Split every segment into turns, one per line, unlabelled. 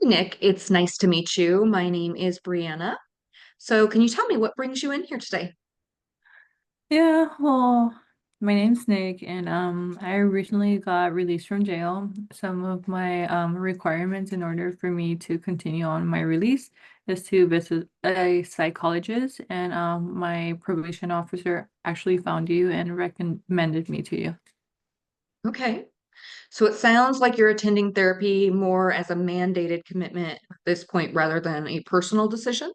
Nick, it's nice to meet you. My name is Brianna. So, can you tell me what brings you in here today?
Yeah, well, my name's Nick, and I recently got released from jail. Some of my requirements in order for me to continue on my release is to visit a psychologist, and my probation officer actually found you and recommended me to you.
Okay. So, it sounds like you're attending therapy more as a mandated commitment at this point rather than a personal decision.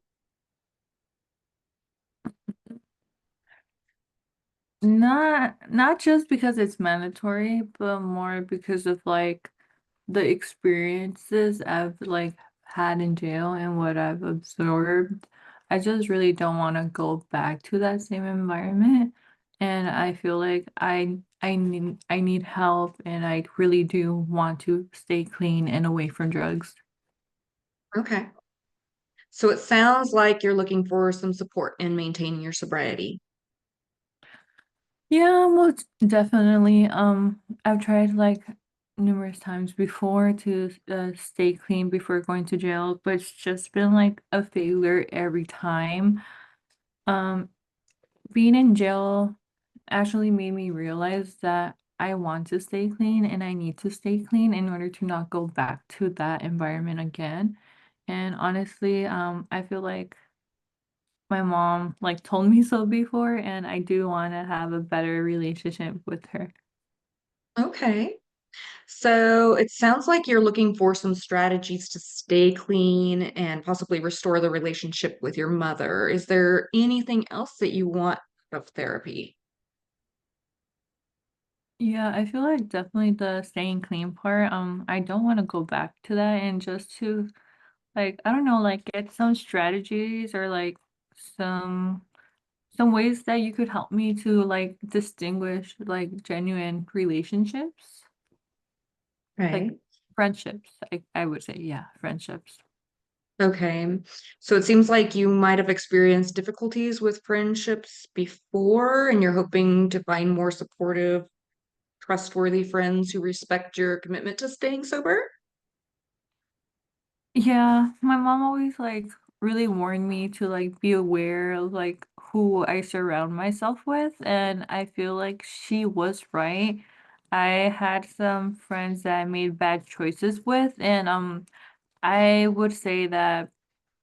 Not just because it's mandatory, but more because of like the experiences I've like had in jail and what I've absorbed. I just really don't want to go back to that same environment. And I feel like I need help and I really do want to stay clean and away from drugs.
Okay. So, it sounds like you're looking for some support in maintaining your sobriety.
Yeah, most definitely. I've tried like numerous times before to stay clean before going to jail, but it's just been like a failure every time. Um, Being in jail actually made me realize that I want to stay clean and I need to stay clean in order to not go back to that environment again. And honestly, I feel like my mom like told me so before, and I do want to have a better relationship with her.
Okay. So, it sounds like you're looking for some strategies to stay clean and possibly restore the relationship with your mother. Is there anything else that you want out of therapy?
Yeah, I feel like definitely the staying clean part. I don't want to go back to that and just to like I don't know, like get some strategies or like some some ways that you could help me to like distinguish like genuine relationships, like
Okay.
friendships. I would say, yeah, friendships.
Okay. So it seems like you might have experienced difficulties with friendships before, and you're hoping to find more supportive, trustworthy friends who respect your commitment to staying sober.
Yeah, my mom always like really warned me to like be aware of like who I surround myself with, and I feel like she was right. I had some friends that I made bad choices with, and I would say that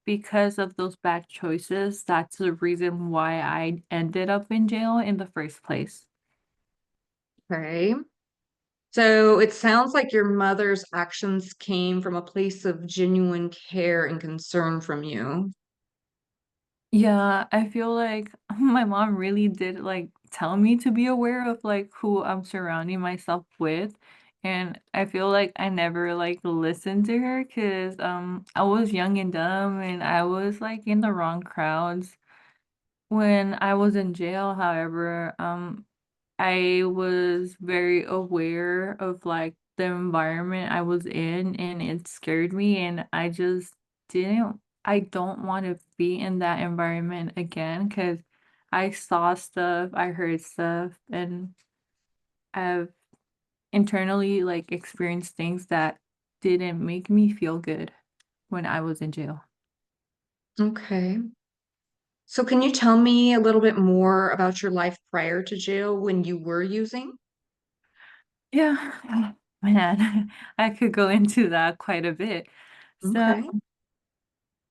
because of those bad choices, that's the reason why I ended up in jail in the first place.
Okay. So it sounds like your mother's actions came from a place of genuine care and concern from you.
Yeah, I feel like my mom really did like tell me to be aware of like who I'm surrounding myself with. And I feel like I never like listened to her because I was young and dumb and I was like in the wrong crowds. When I was in jail, however, I was very aware of like the environment I was in and it scared me and I don't want to be in that environment again because I saw stuff, I heard stuff, and I've internally like experienced things that didn't make me feel good when I was in jail.
Okay. So can you tell me a little bit more about your life prior to jail when you were using?
Yeah, man, I could go into that quite a bit. So,
Okay.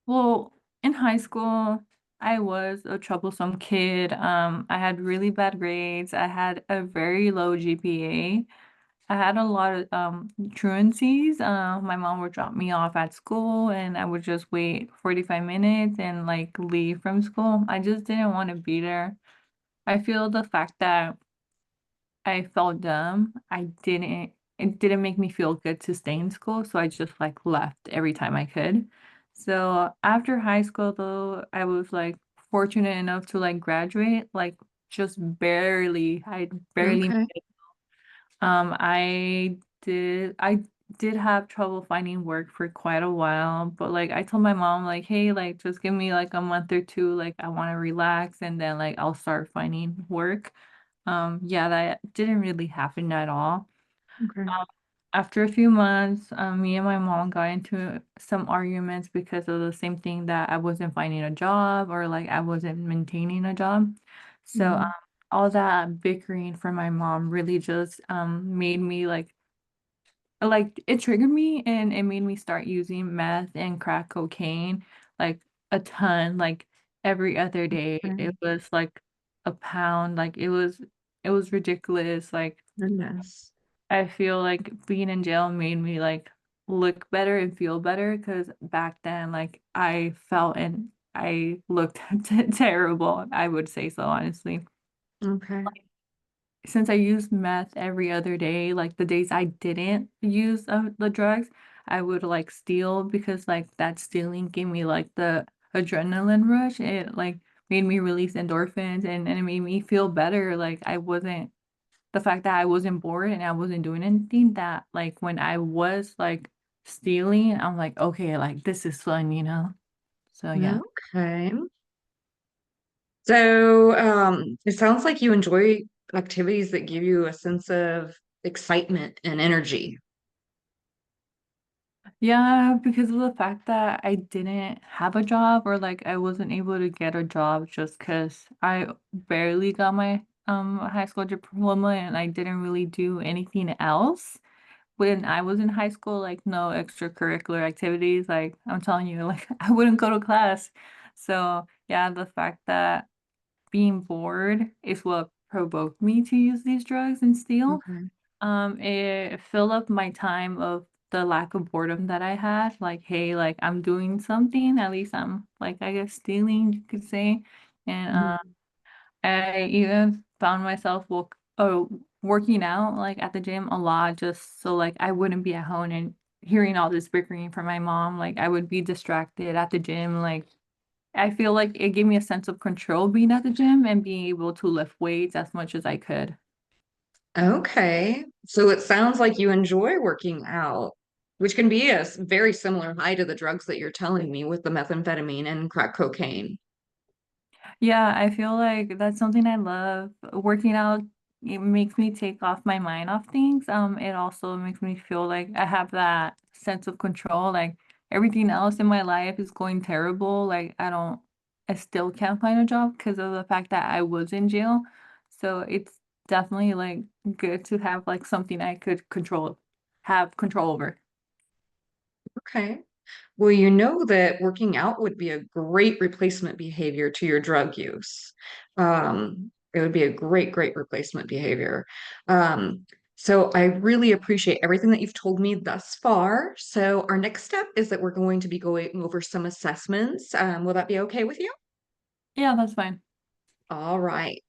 well, in high school, I was a troublesome kid. I had really bad grades. I had a very low GPA. I had a lot of truancies. My mom would drop me off at school and I would just wait 45 minutes and like leave from school. I just didn't want to be there. I feel the fact that I felt dumb. It didn't make me feel good to stay in school, so I just like left every time I could. So after high school though, I was like fortunate enough to like graduate, like just barely. I barely
Okay.
I did have trouble finding work for quite a while, but like I told my mom like, hey, like just give me like a month or two, like I want to relax and then like I'll start finding work. Yeah, that didn't really happen at all.
Okay.
after a few months, me and my mom got into some arguments because of the same thing that I wasn't finding a job or like I wasn't maintaining a job. So
Mhm.
all that bickering from my mom really just made me like it triggered me and it made me start using meth and crack cocaine like a ton, like every other day. It
Okay.
was like a pound, like it was ridiculous. Like
Goodness.
I feel like being in jail made me like look better and feel better because back then, like I felt and I looked terrible. I would say so, honestly.
Okay.
Since I used meth every other day, like the days I didn't use the drugs, I would like steal because like that stealing gave me like the adrenaline rush. It like made me release endorphins and it made me feel better. Like I wasn't the fact that I wasn't bored and I wasn't doing anything that like when I was like stealing, I'm like, okay, like this is fun, you know? So yeah.
Okay. So, it sounds like you enjoy activities that give you a sense of excitement and energy.
Yeah, because of the fact that I didn't have a job or like I wasn't able to get a job just because I barely got my high school diploma and I didn't really do anything else. When I was in high school, like no extracurricular activities, like I'm telling you, like I wouldn't go to class. So yeah, the fact that being bored is what provoked me to use these drugs and steal.
Okay.
It filled up my time of the lack of boredom that I had. Like, hey, like I'm doing something, at least I'm like I guess stealing, you could say. And
Mhm.
I even found myself working out like at the gym a lot just so like I wouldn't be at home and hearing all this bickering from my mom. Like I would be distracted at the gym. Like I feel like it gave me a sense of control being at the gym and being able to lift weights as much as I could.
Okay. So it sounds like you enjoy working out, which can be a very similar high to the drugs that you're telling me with the methamphetamine and crack cocaine.
Yeah, I feel like that's something I love. Working out, it makes me take off my mind off things. It also makes me feel like I have that sense of control. Like everything else in my life is going terrible. Like I still can't find a job because of the fact that I was in jail. So it's definitely like good to have like something I could have control over.
Okay. Well, you know that working out would be a great replacement behavior to your drug use. It would be a great replacement behavior. So I really appreciate everything that you've told me thus far. So our next step is that we're going to be going over some assessments. Will that be okay with you?
Yeah, that's fine.
All right.